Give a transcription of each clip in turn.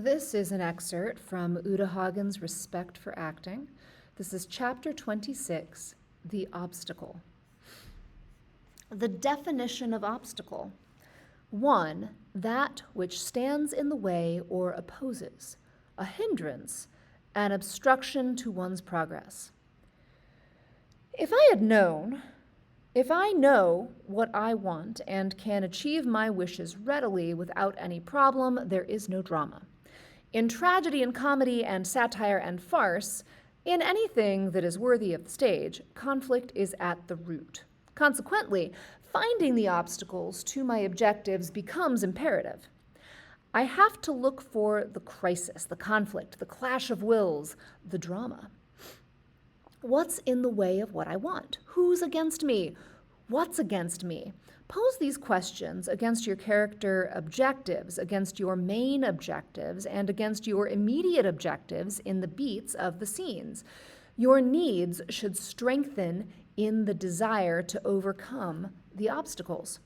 This is an excerpt from Uta Haggen's Respect for Acting. This is chapter 26, The Obstacle. The definition of obstacle. 1. That which stands in the way or opposes, a hindrance, an obstruction to one's progress. If I know what I want and can achieve my wishes readily without any problem, there is no drama. In tragedy and comedy and satire and farce, in anything that is worthy of the stage, conflict is at the root. Consequently, finding the obstacles to my objectives becomes imperative. I have to look for the crisis, the conflict, the clash of wills, the drama. What's in the way of what I want? Who's against me? What's against me? Pose these questions against your character objectives, against your main objectives, and against your immediate objectives in the beats of the scenes. Your needs should strengthen in the desire to overcome the obstacles.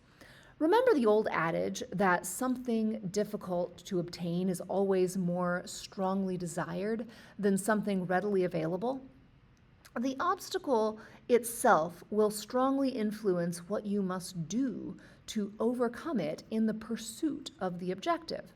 Remember the old adage that something difficult to obtain is always more strongly desired than something readily available? The obstacle itself will strongly influence what you must do to overcome it in the pursuit of the objective.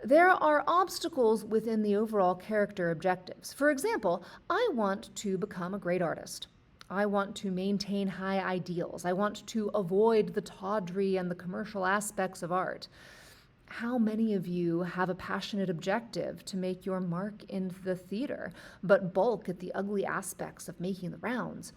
There are obstacles within the overall character objectives. For example, I want to become a great artist. I want to maintain high ideals. I want to avoid the tawdry and the commercial aspects of art. How many of you have a passionate objective to make your mark in the theater, but balk at the ugly aspects of making the rounds?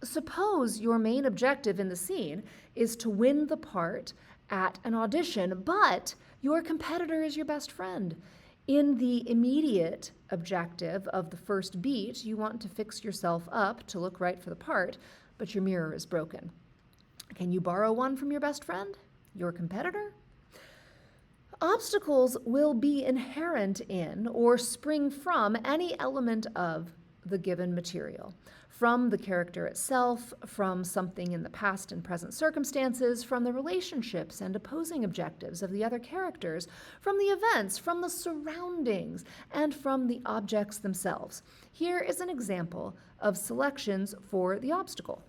Suppose your main objective in the scene is to win the part at an audition, but your competitor is your best friend. In the immediate objective of the first beat, you want to fix yourself up to look right for the part, but your mirror is broken. Can you borrow one from your best friend, your competitor? Obstacles will be inherent in or spring from any element of the given material, from the character itself, from something in the past and present circumstances, from the relationships and opposing objectives of the other characters, from the events, from the surroundings, and from the objects themselves. Here is an example of selections for the obstacle.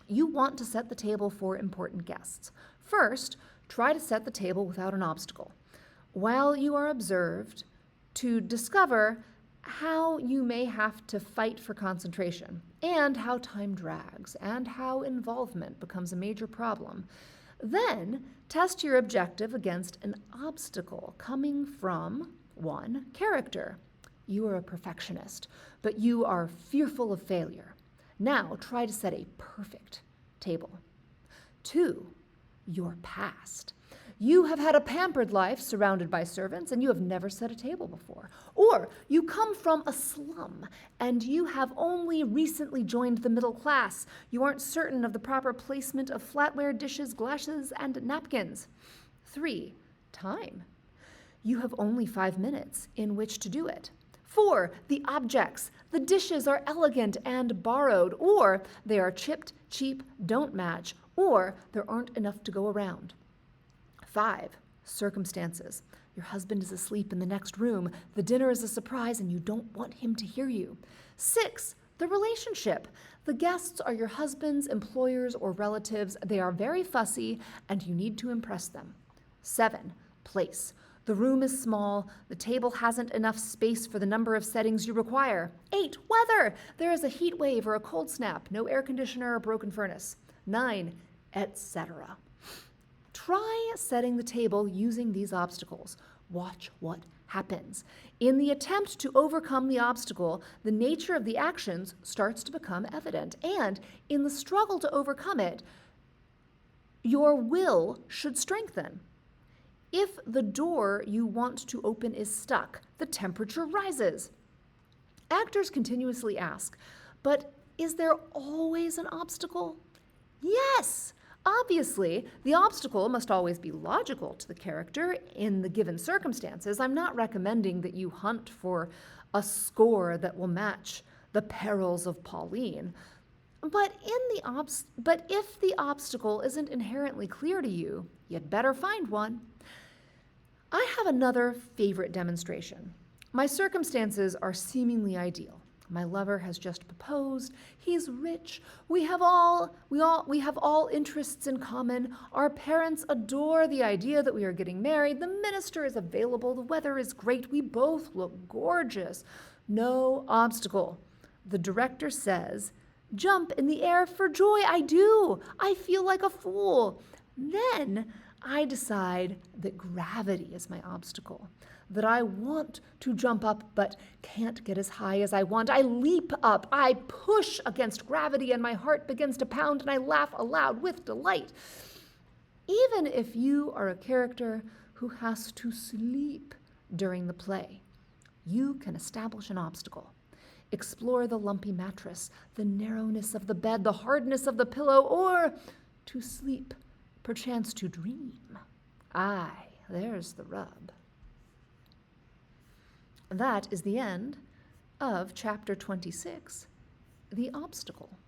You want to set the table for important guests. First, try to set the table without an obstacle. While you are observed, to discover how you may have to fight for concentration, and how time drags, and how involvement becomes a major problem. Then, test your objective against an obstacle coming from 1. Character. You are a perfectionist, but you are fearful of failure. Now, try to set a perfect table. 2. Your past. You have had a pampered life surrounded by servants, and you have never set a table before. Or you come from a slum, and you have only recently joined the middle class. You aren't certain of the proper placement of flatware, dishes, glasses, and napkins. 3. Time. You have only 5 minutes in which to do it. 4. The objects. The dishes are elegant and borrowed, or they are chipped, cheap, don't match, or there aren't enough to go around. 5. Circumstances. Your husband is asleep in the next room. The dinner is a surprise and you don't want him to hear you. 6. The relationship. The guests are your husband's employers or relatives. They are very fussy and you need to impress them. 7. Place. The room is small. The table hasn't enough space for the number of settings you require. 8. Weather. There is a heat wave or a cold snap. No air conditioner or broken furnace. 9. Etc. Try setting the table using these obstacles. Watch what happens. In the attempt to overcome the obstacle, the nature of the actions starts to become evident. And in the struggle to overcome it, your will should strengthen. If the door you want to open is stuck, the temperature rises. Actors continuously ask, but is there always an obstacle? Yes! Obviously, the obstacle must always be logical to the character in the given circumstances. I'm not recommending that you hunt for a score that will match the perils of Pauline. But if the obstacle isn't inherently clear to you, you'd better find one. I have another favorite demonstration. My circumstances are seemingly ideal. My lover has just proposed. He's rich. We have all interests in common. Our parents adore the idea that we are getting married. The minister is available. The weather is great. We both look gorgeous. No obstacle. The director says, "Jump in the air for joy." I do. I feel like a fool. Then I decide that gravity is my obstacle, that I want to jump up but can't get as high as I want. I leap up, I push against gravity, and my heart begins to pound, and I laugh aloud with delight. Even if you are a character who has to sleep during the play, you can establish an obstacle. Explore the lumpy mattress, the narrowness of the bed, the hardness of the pillow, or to sleep, perchance to dream. Aye, there's the rub. That is the end of Chapter 26, The Obstacle.